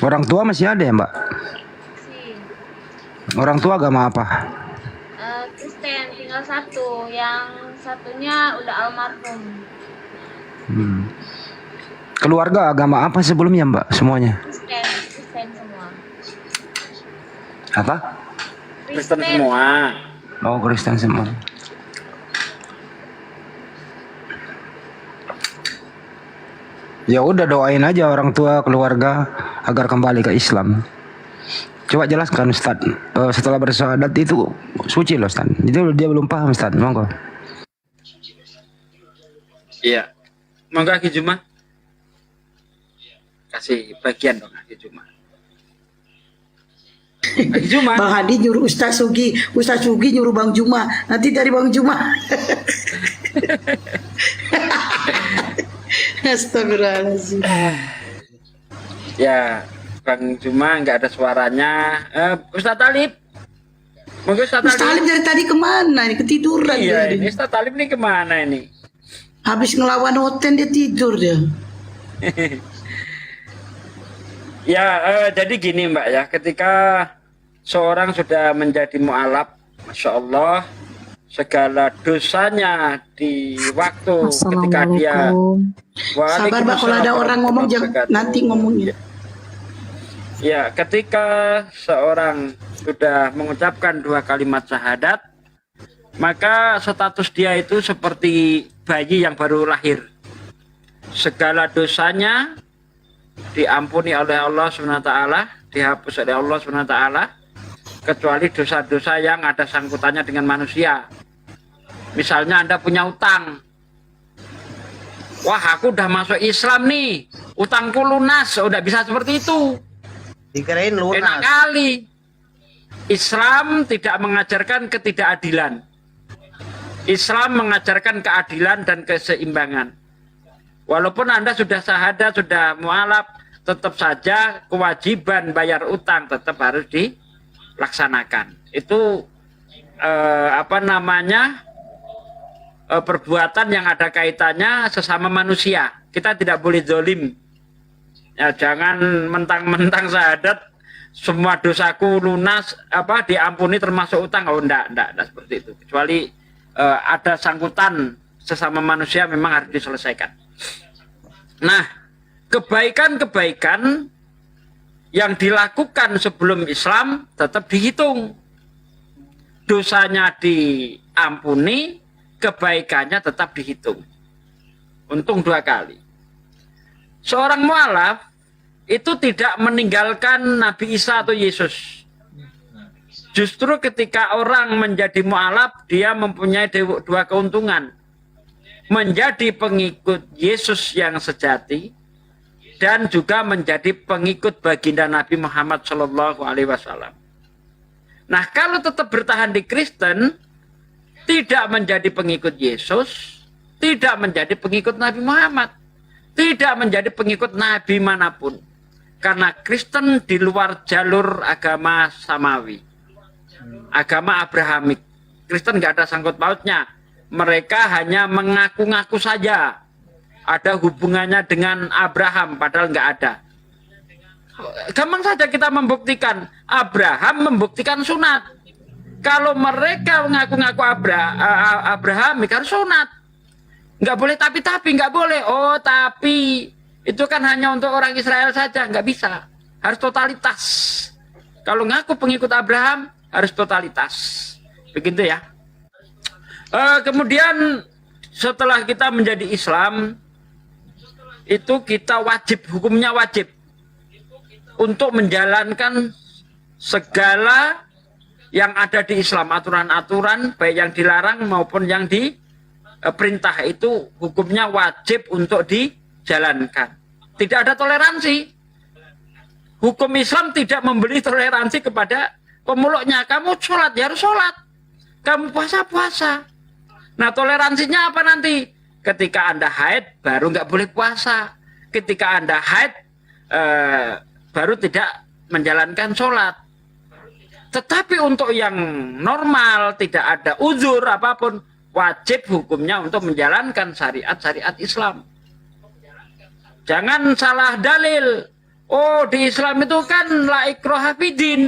Speaker 6: Orang tua masih ada ya, Mbak?
Speaker 8: sih.
Speaker 6: Orang tua agama apa?
Speaker 8: Kristen tinggal satu, yang satunya udah almarhum.
Speaker 6: Keluarga agama apa sebelumnya, Mbak? Semuanya?
Speaker 8: Kristen semua.
Speaker 6: Apa?
Speaker 2: Kristen semua.
Speaker 6: Oh, Kristen semua. Ya udah, doain aja orang tua, keluarga agar kembali ke Islam. Coba jelaskan Ustaz. Setelah bersyahadat itu suci loh Ustaz. Itu dia belum paham Ustaz. Monggo.
Speaker 2: Iya. Monggo Aki Juma. Kasih bagian dong Aki Juma. Aki Juma.
Speaker 1: Bang Hadi nyuruh Ustaz Sugi nyuruh Bang Juma. Nanti dari Bang Juma. Astagfirullahaladzim.
Speaker 2: Ya, Bang Juma nggak ada suaranya. Ustaz Talib. Monggo Ustaz
Speaker 1: Ustaz Talib dari tadi kemana? Ini ketiduran
Speaker 2: Iya,
Speaker 1: dia.
Speaker 2: ini Ustaz Talib nih kemana ini?
Speaker 1: Habis ngelawan hotel dia tidur dia.
Speaker 2: Ya, jadi gini Mbak ya, ketika seorang sudah menjadi mu'alaf, Masya Allah, segala dosanya di waktu ketika dia
Speaker 1: Sabar Mbak, kalau ada orang ngomong jangan nanti ngomongnya.
Speaker 2: Ya, ketika seorang sudah mengucapkan 2 kalimat syahadat, maka status dia itu seperti bayi yang baru lahir. Segala dosanya diampuni oleh Allah SWT, dihapus oleh Allah SWT, kecuali dosa-dosa yang ada sangkutannya dengan manusia. Misalnya Anda punya utang. Wah, aku udah masuk Islam nih, utangku lunas. Udah bisa seperti itu.
Speaker 7: Dikirain lunas.
Speaker 2: Enak kali. Islam tidak mengajarkan ketidakadilan. Islam mengajarkan keadilan dan keseimbangan. Walaupun Anda sudah syahadat, sudah mu'alaf, tetap saja kewajiban bayar utang tetap harus dilaksanakan. Itu perbuatan yang ada kaitannya sesama manusia. Kita tidak boleh zalim. Ya, jangan mentang-mentang syahadat semua dosaku lunas, diampuni termasuk utang. Oh, enggak seperti itu. Kecuali ada sangkutan sesama manusia memang harus diselesaikan. Nah, kebaikan-kebaikan yang dilakukan sebelum Islam tetap dihitung. Dosanya diampuni, kebaikannya tetap dihitung. Untung 2 kali. Seorang mu'alaf itu tidak meninggalkan Nabi Isa atau Yesus. Justru ketika orang menjadi mu'alaf, dia mempunyai 2 keuntungan. Menjadi pengikut Yesus yang sejati dan juga menjadi pengikut baginda Nabi Muhammad SAW. Nah, kalau tetap bertahan di Kristen, tidak menjadi pengikut Yesus, tidak menjadi pengikut Nabi Muhammad, tidak menjadi pengikut Nabi manapun. Karena Kristen di luar jalur agama samawi, agama Abrahamik. Kristen nggak ada sangkut pautnya. Mereka hanya mengaku-ngaku saja ada hubungannya dengan Abraham, padahal nggak ada. Gampang saja kita membuktikan. Abraham membuktikan sunat. Kalau mereka mengaku-ngaku Abrahamik harus sunat. Nggak boleh tapi, nggak boleh. Oh, tapi itu kan hanya untuk orang Israel saja, nggak bisa. Harus totalitas. Kalau ngaku pengikut Abraham harus totalitas. Begitu ya. Kemudian setelah kita menjadi Islam, itu kita wajib, hukumnya wajib untuk menjalankan segala yang ada di Islam, aturan-aturan baik yang dilarang maupun yang diperintah, itu hukumnya wajib untuk dijalankan. Tidak ada toleransi. Hukum Islam tidak memberi toleransi kepada pemuluknya. Kamu sholat ya harus sholat, kamu puasa. Nah, toleransinya apa nanti? Ketika Anda haid baru nggak boleh puasa. Ketika Anda haid baru tidak menjalankan sholat. Tetapi untuk yang normal, tidak ada uzur apapun, wajib hukumnya untuk menjalankan syariat-syariat Islam. Jangan salah dalil. Oh, di Islam itu kan la ikraha fid-din.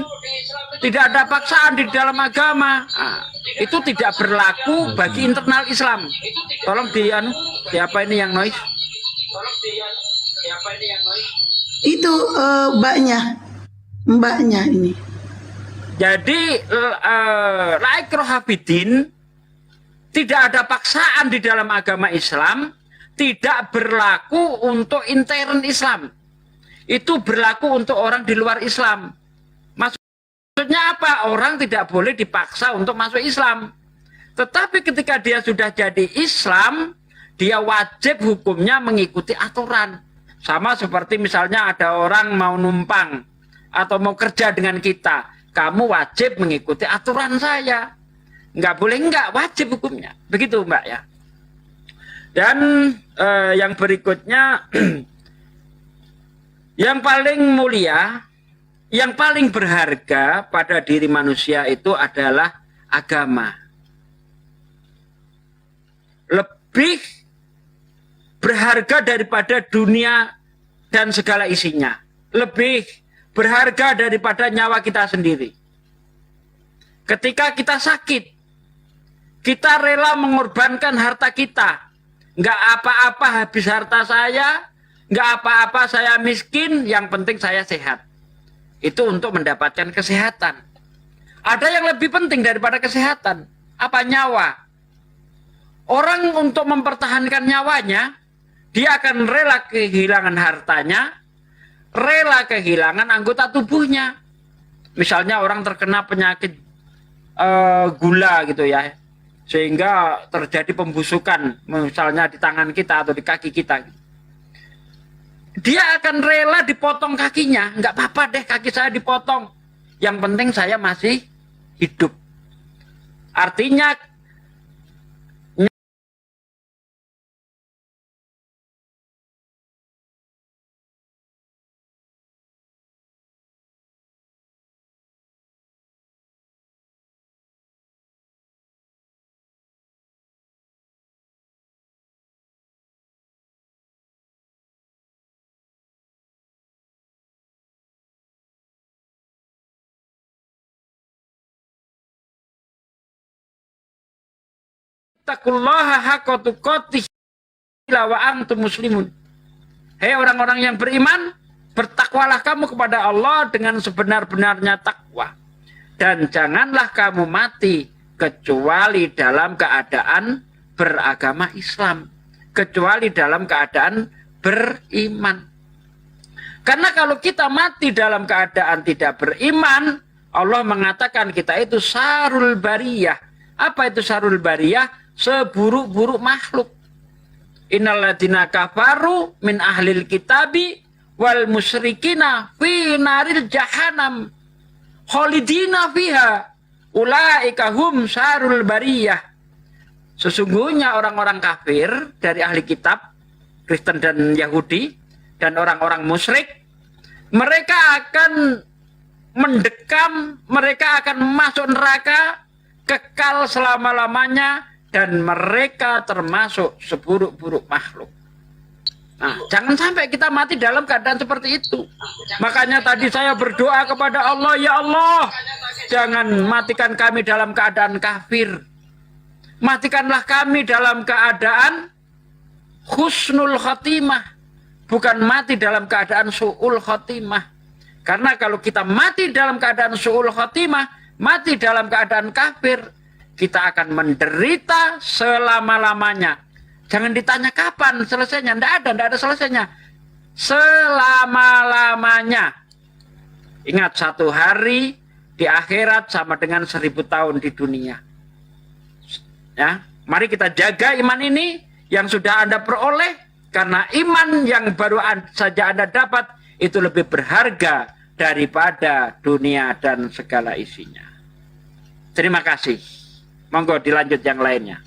Speaker 2: Tidak ada paksaan di dalam agama. Nah, itu tidak berlaku bagi internal Islam. Tolong siapa ini yang noise?
Speaker 1: Itu mbaknya ini.
Speaker 2: Jadi la ikraha fid-din, tidak ada paksaan di dalam agama Islam, tidak berlaku untuk intern Islam. Itu berlaku untuk orang di luar Islam. Maksudnya apa? Orang tidak boleh dipaksa untuk masuk Islam. Tetapi ketika dia sudah jadi Islam, dia wajib hukumnya mengikuti aturan. Sama seperti misalnya ada orang mau numpang atau mau kerja dengan kita. Kamu wajib mengikuti aturan saya. Nggak boleh nggak, wajib hukumnya. Begitu Mbak ya. Dan yang berikutnya, yang paling mulia, yang paling berharga pada diri manusia itu adalah agama. Lebih berharga daripada dunia dan segala isinya. Lebih berharga daripada nyawa kita sendiri. Ketika kita sakit, kita rela mengorbankan harta kita. Nggak apa-apa habis harta saya, nggak apa-apa saya miskin, yang penting saya sehat. Itu untuk mendapatkan kesehatan. Ada yang lebih penting daripada kesehatan. Apa? Nyawa. Orang untuk mempertahankan nyawanya, dia akan rela kehilangan hartanya, rela kehilangan anggota tubuhnya. Misalnya orang terkena penyakit gula gitu ya, sehingga terjadi pembusukan, misalnya di tangan kita atau di kaki kita. Dia akan rela dipotong kakinya, nggak apa-apa deh kaki saya dipotong, yang penting saya masih hidup. Artinya taqullaha haqqa tuqatih wa antum muslimun. Hei orang-orang yang beriman, bertakwalah kamu kepada Allah dengan sebenar-benarnya takwa. Dan janganlah kamu mati kecuali dalam keadaan beragama Islam, kecuali dalam keadaan beriman. Karena kalau kita mati dalam keadaan tidak beriman, Allah mengatakan kita itu syarrul bariyah. Apa itu syarrul bariyah? Seburuk-buruk makhluk. Innalladzina kafaru min ahlil kitabi wal musyrikina fi naril jahannam khalidina fiha ulaika hum syarrul bariyah. Sesungguhnya orang-orang kafir dari ahli kitab, Kristen dan Yahudi, dan orang-orang musyrik, mereka akan mendekam, mereka akan masuk neraka kekal selama-lamanya, dan mereka termasuk seburuk-buruk makhluk. Nah, jangan sampai kita mati dalam keadaan seperti itu. Makanya tadi saya berdoa kepada Allah, ya Allah, jangan matikan kami dalam keadaan kafir. Matikanlah kami dalam keadaan husnul khotimah, bukan mati dalam keadaan su'ul khotimah. Karena kalau kita mati dalam keadaan su'ul khotimah, mati dalam keadaan kafir, kita akan menderita selama-lamanya. Jangan ditanya kapan selesainya. Tidak ada selesainya. Selama-lamanya. Ingat, 1 hari di akhirat sama dengan 1000 tahun di dunia. Ya, mari kita jaga iman ini yang sudah Anda peroleh, karena iman yang baru saja Anda dapat itu lebih berharga daripada dunia dan segala isinya. Terima kasih. Monggo dilanjut yang lainnya.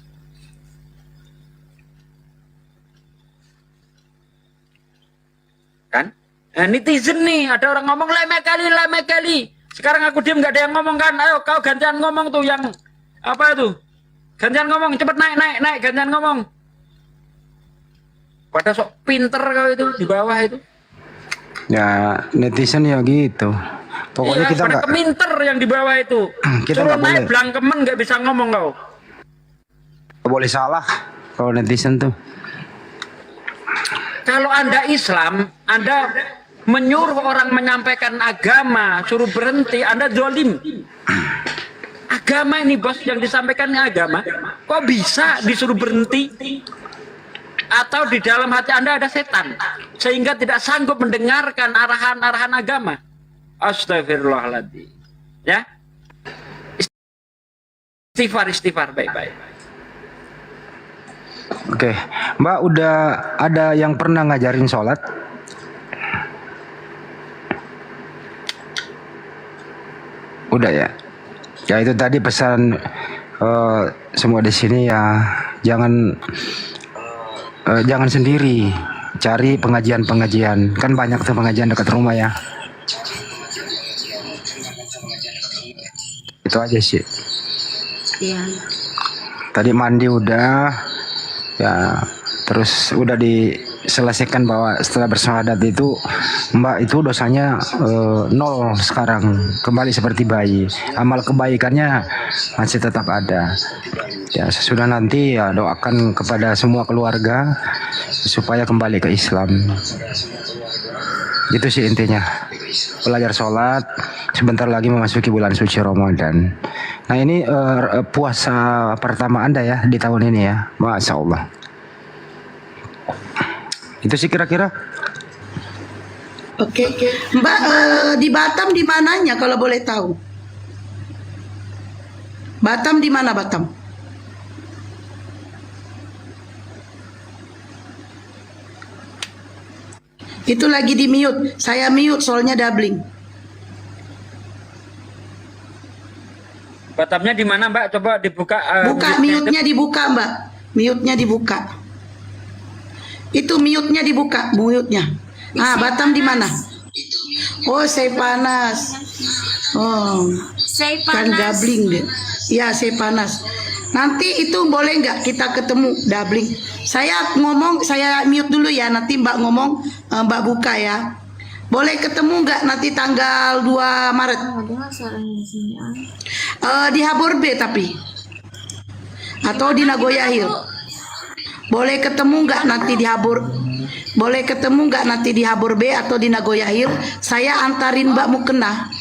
Speaker 2: Kan? Netizen nih, ada orang ngomong leme kali. Sekarang aku diam, nggak ada yang ngomong kan? Ayo kau gantian ngomong tuh, yang apa itu? Gantian ngomong, cepet naik, gantian ngomong. Pada sok pinter kau itu di bawah itu.
Speaker 6: Ya netizen ya gitu. Pokoknya
Speaker 2: iya,
Speaker 6: kita
Speaker 2: pada
Speaker 6: nggak
Speaker 2: keminter yang di bawah itu.
Speaker 6: kita
Speaker 2: Suruh
Speaker 6: nggak boleh.
Speaker 2: naik belangkemen nggak bisa ngomong kau.
Speaker 6: Nggak boleh salah kalau netizen tuh.
Speaker 2: Kalau Anda Islam, Anda menyuruh orang menyampaikan agama, suruh berhenti, Anda zalim. Agama ini bos, yang disampaikannya agama, kok bisa disuruh berhenti? Atau di dalam hati Anda ada setan, sehingga tidak sanggup mendengarkan arahan-arahan agama. Astagfirullahaladzim. Ya, istighfar, baik-baik.
Speaker 6: Oke, Mbak udah ada yang pernah ngajarin sholat? Udah ya. Ya itu tadi pesan semua di sini ya, jangan sendiri, cari pengajian. Kan banyak tuh pengajian dekat rumah ya. Itu aja sih.
Speaker 8: Iya.
Speaker 6: Tadi mandi udah, ya terus udah diselesaikan bahwa setelah bersyahadat itu Mbak itu dosanya 0 sekarang, kembali seperti bayi. Amal kebaikannya masih tetap ada. Ya sesudah nanti ya doakan kepada semua keluarga supaya kembali ke Islam. Itu sih intinya. Belajar sholat, sebentar lagi memasuki bulan suci Ramadan. Nah ini puasa pertama Anda ya di tahun ini ya, Masya Allah. Itu sih kira-kira.
Speaker 1: Oke. Mbak, di Batam di mananya kalau boleh tahu? Batam di mana Batam? Itu lagi di mute. Saya mute soalnya doubling.
Speaker 2: Batamnya di mana, Mbak? Coba dibuka.
Speaker 1: Buka mute-nya dibuka, Mbak. Mute-nya dibuka. Itu mute-nya dibuka, mute-nya. Ah, Batam di mana? Oh, Seipanas. Oh, kan doubling deh. Ya, Seipanas. Nanti itu boleh nggak kita ketemu doubling? Saya ngomong, saya mute dulu ya. Nanti Mbak ngomong, Mbak buka ya. Boleh ketemu nggak nanti tanggal 2 Maret? Di Haborbe tapi. Atau di Nagoya Hill. Boleh ketemu nggak nanti di Boleh ketemu nggak nanti di Haborbe atau di Nagoya Hill? Saya antarin Mbak mukena.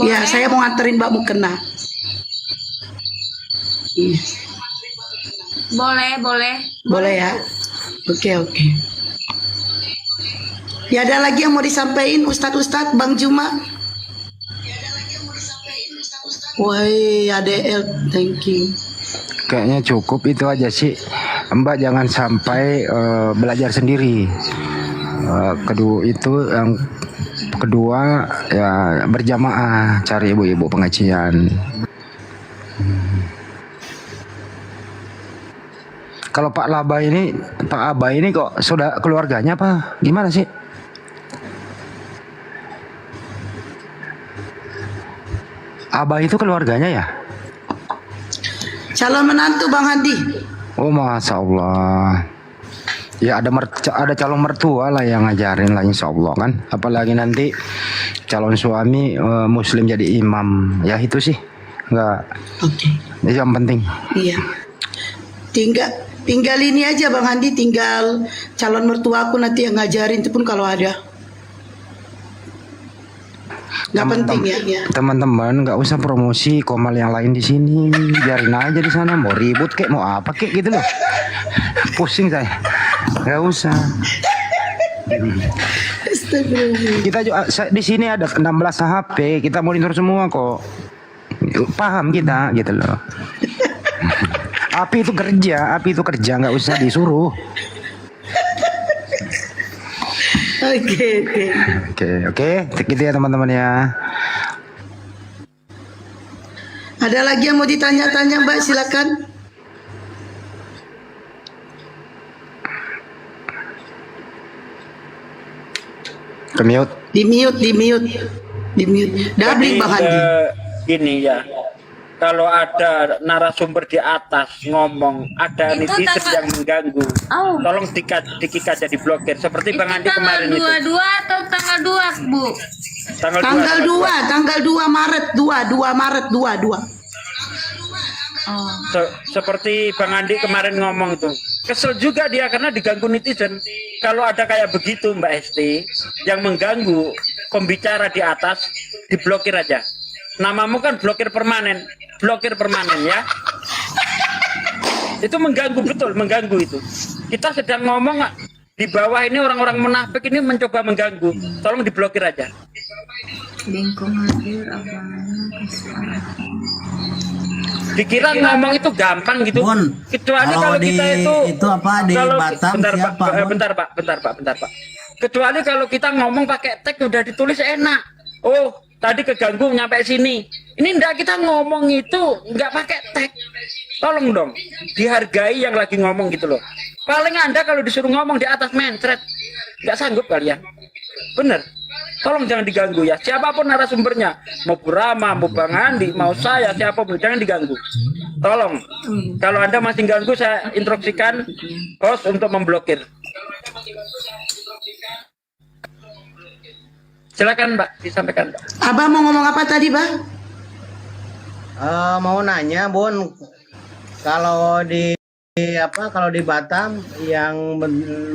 Speaker 1: Ya, saya mau anterin Mbak mukena. Boleh ya. Oke. Ya ada lagi yang mau disampaikan Ustadz Bang Juma? Woi ADL, thank you.
Speaker 6: Kayaknya cukup itu aja sih. Mbak jangan sampai belajar sendiri. Kedua ya berjamaah, cari ibu-ibu pengajian. Kalau Pak Abah ini kok sudah keluarganya apa gimana sih? Abah itu keluarganya ya?
Speaker 1: Calon menantu Bang Hadi.
Speaker 6: Oh Masya Allah. Ya ada calon mertua lah yang ngajarin lah insya Allah kan. Apalagi nanti calon suami muslim jadi imam. Ya itu sih enggak.
Speaker 1: Oke.
Speaker 6: Yang penting.
Speaker 1: Iya. Tinggal ini aja Bang Hadi, tinggal calon mertua aku nanti yang ngajarin itu pun kalau ada. Nggak penting ya.
Speaker 6: Teman-teman nggak usah promosi komal yang lain di sini, biarin aja di sana. Mau ribut kek, mau apa kek gitu loh. Pusing saya. Nggak usah. Kita juga di sini ada 16 HP, kita monitor semua kok. Paham kita gitu loh. Api itu kerja, nggak usah disuruh. Oke, gitu ya teman-teman ya.
Speaker 1: Ada lagi yang mau ditanya-tanya Mbak, silakan. Di mute. Dabling Bang Handi.
Speaker 2: Gini ya, kalau ada narasumber di atas ngomong, ada netizen yang mengganggu, tolong dikik aja, diblokir. Seperti Bang Andi kemarin itu.
Speaker 8: Tanggal 22 atau tanggal 2, Bu?
Speaker 1: Tanggal 2 Maret 22.
Speaker 2: Seperti Bang Andi kemarin ngomong itu. Kesel juga dia karena diganggu netizen. Kalau ada kayak begitu Mbak Esti yang mengganggu pembicara di atas, diblokir aja. Namamu kan blokir permanen ya. Itu mengganggu, betul mengganggu itu. Kita sedang ngomong di bawah ini orang-orang munafik ini mencoba mengganggu. Tolong diblokir aja. Dikira ngomong itu gampang gitu. Kecuali kalau kita itu
Speaker 7: apa di
Speaker 2: kalau,
Speaker 7: Batam
Speaker 2: bentar Pak. Kecuali kalau kita ngomong pakai teks udah ditulis enak. Oh, tadi keganggu nyampe sini. Ini enggak, kita ngomong itu enggak pakai teks. Tolong dong, dihargai yang lagi ngomong gitu loh. Paling Anda kalau disuruh ngomong di atas mencret, enggak sanggup kalian. Bener. Tolong jangan diganggu ya. Siapapun narasumbernya, mau Burama, mau Bang Andi, mau saya, siapapun, jangan diganggu. Tolong. Kalau Anda masih ganggu, saya instruksikan host untuk memblokir. Silakan Mbak, disampaikan Mbak.
Speaker 1: Abah mau ngomong apa tadi, Bang?
Speaker 7: Mau nanya, Bun, kalau di Batam yang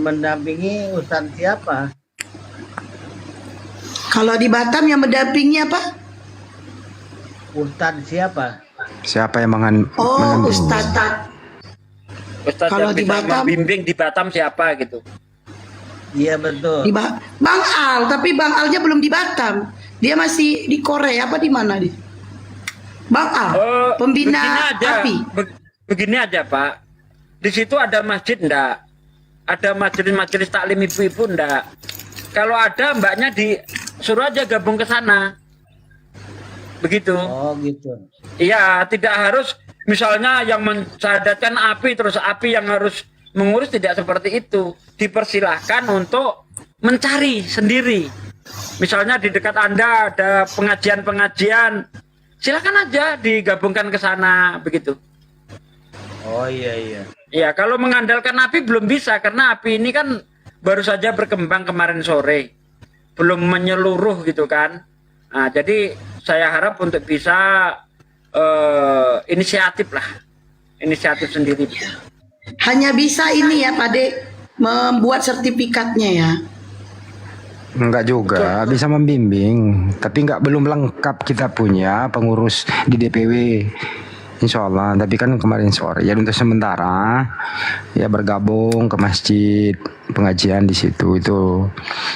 Speaker 7: mendampingi Ustadz siapa?
Speaker 1: Kalau di Batam yang mendampingi apa?
Speaker 7: Ustadz siapa?
Speaker 6: Siapa yang mendampingi?
Speaker 1: Ustadz. Kalau
Speaker 2: yang
Speaker 1: di Batam,
Speaker 2: bimbing di Batam siapa gitu?
Speaker 7: Iya betul.
Speaker 1: Bang Al, tapi Bang Alnya belum di Batam. Dia masih di Korea apa di mana dia? Bang Al, pembina API.
Speaker 2: Begini aja Pak. Di situ ada masjid enggak? Ada majelis taklim ibu-ibu enggak? Kalau ada mbaknya disuruh aja gabung ke sana. Begitu.
Speaker 7: Oh gitu.
Speaker 2: Iya, tidak harus misalnya yang mencadatkan API terus API yang harus mengurus, tidak seperti itu. Dipersilahkan untuk mencari sendiri. Misalnya di dekat Anda ada pengajian-pengajian, silakan aja digabungkan ke sana begitu.
Speaker 7: Oh iya.
Speaker 2: Ya, kalau mengandalkan API belum bisa karena API ini kan baru saja berkembang kemarin sore. Belum menyeluruh gitu kan. Nah, jadi saya harap untuk bisa inisiatif sendiri.
Speaker 1: Hanya bisa ini ya Pak De, membuat sertifikatnya ya.
Speaker 6: Enggak juga, bisa membimbing, tapi belum lengkap kita punya pengurus di DPW. Insya Allah, tapi kan kemarin sore ya untuk sementara ya bergabung ke masjid pengajian di situ itu.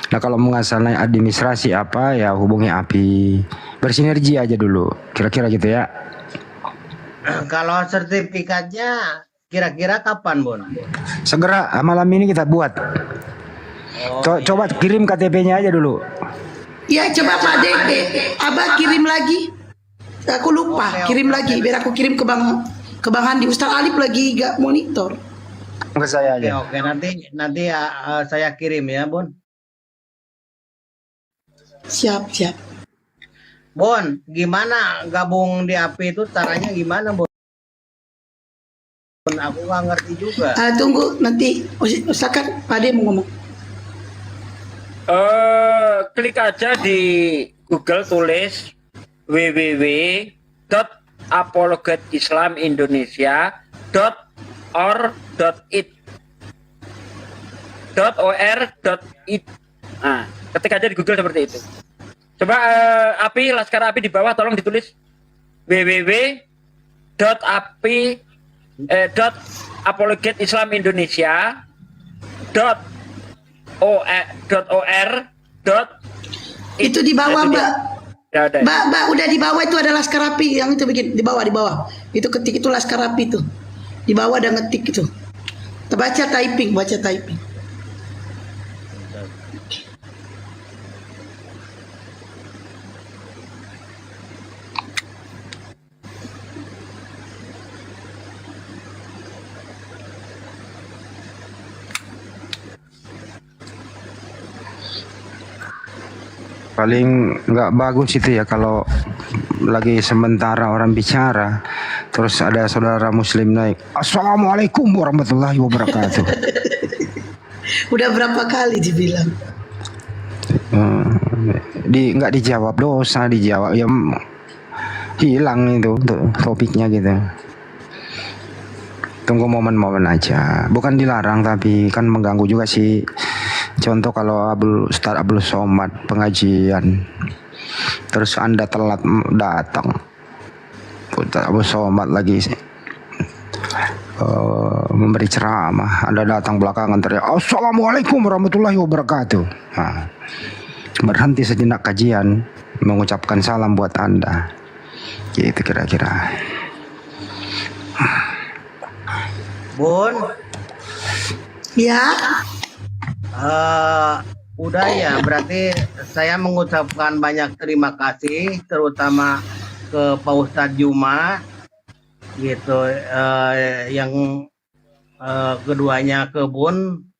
Speaker 6: Nah kalau mengasalnya administrasi apa ya hubungi API, bersinergi aja dulu, kira-kira gitu ya.
Speaker 7: Kalau sertifikatnya kira-kira kapan, Bun?
Speaker 6: Segera malam ini kita buat. Coba kirim KTP-nya aja dulu.
Speaker 1: Ya coba Pak De, Abah kirim lagi. Aku lupa, kirim lagi. Biar aku kirim ke Bang Handi. Ustaz Alif lagi gak monitor.
Speaker 6: Ke saya aja.
Speaker 7: Oke, nanti saya kirim ya, Bun.
Speaker 1: Siap.
Speaker 7: Bun, gimana gabung di API itu caranya gimana, Bun? Aku nggak ngerti juga.
Speaker 1: Tunggu nanti Ustaz kan Pak De mau ngomong.
Speaker 2: Klik aja di Google, tulis www.apologetislamIndonesia.or.it. Nah, ketik aja di Google seperti itu. Coba Api, Laskar Api di bawah tolong ditulis www.apologetislam.indonesia.or.
Speaker 1: Itu di bawah, Mbak.
Speaker 2: Ya, udah.
Speaker 1: Mbak, udah di bawah itu ada Laskar Api yang itu bikin di bawah. Itu ketik itu Laskar Api itu. Di bawah ada ngetik itu. Baca typing.
Speaker 6: Paling nggak bagus itu ya kalau lagi sementara orang bicara terus ada saudara muslim naik, Assalamualaikum warahmatullahi wabarakatuh.
Speaker 1: Udah berapa kali dibilang?
Speaker 6: Nggak dijawab, dosa dijawab ya, hilang itu topiknya gitu. Tunggu momen-momen aja, bukan dilarang tapi kan mengganggu juga sih. Contoh kalau Ustadz Abdul Somad pengajian terus Anda telat datang, Ustadz Abdul Somad lagi memberi ceramah, Anda datang belakangan teriak Assalamualaikum warahmatullahi wabarakatuh. Nah, berhenti sejenak kajian, mengucapkan salam buat Anda, gitu kira-kira.
Speaker 7: Bun,
Speaker 1: Ya,
Speaker 7: udah ya, berarti saya mengucapkan banyak terima kasih, terutama ke Pak Ustadz Juma, gitu, yang keduanya ke Bun,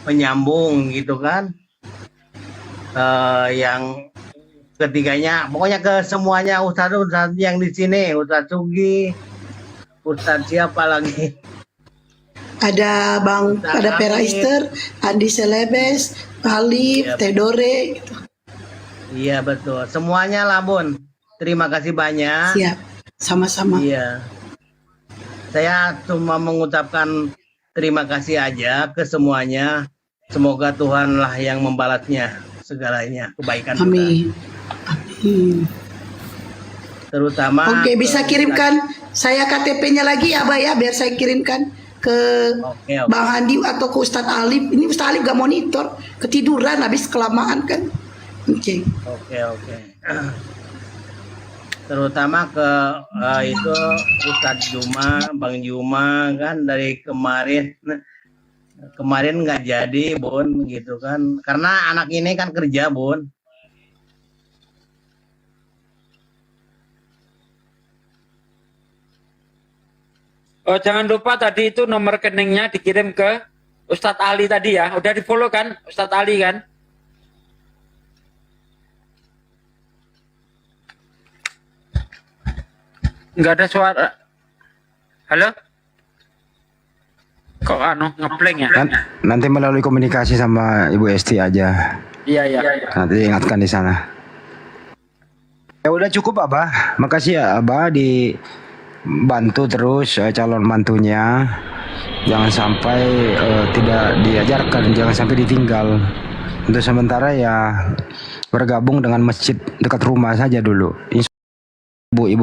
Speaker 7: penyambung gitu kan, yang ketiganya, pokoknya ke semuanya Ustadz yang di sini, Ustadz Sugi, Ustadz siapa lagi?
Speaker 1: ada ada Peraister, Andi Selebes, Alif,
Speaker 7: Iya.
Speaker 1: Tedore, gitu.
Speaker 7: Iya betul, semuanya lah Bun. Terima kasih banyak.
Speaker 1: Siap, sama-sama.
Speaker 7: Iya. Saya cuma mengucapkan terima kasih aja ke semuanya. Semoga Tuhanlah yang membalasnya segalanya kebaikan kita.
Speaker 1: Amin.
Speaker 7: Terutama
Speaker 1: Oke, bisa kirimkan saya KTP-nya lagi ya, Mbak ya, biar saya kirimkan ke
Speaker 7: Oke.
Speaker 1: Bang Andi atau ke Ustadz Alif. Ini Ustadz Alif gak monitor, ketiduran habis kelamaan kan. Oke.
Speaker 7: Oke. Terutama ke itu Ustadz Juma, Bang Juma kan dari kemarin nggak jadi Bun gitu kan, karena anak ini kan kerja Bun.
Speaker 2: Oh, jangan lupa tadi itu nomor rekeningnya dikirim ke Ustadz Ali tadi ya. Udah di follow kan Ustadz Ali kan? Nggak ada suara. Halo? Kok ngeblank ya?
Speaker 6: Nanti melalui komunikasi sama Ibu Esti aja.
Speaker 2: Iya.
Speaker 6: Nanti ingatkan di sana. Ya udah cukup Abah. Makasih ya Abah dibantu terus calon mantunya. Jangan sampai tidak diajarkan, jangan sampai ditinggal. Untuk sementara ya bergabung dengan masjid dekat rumah saja dulu. Insya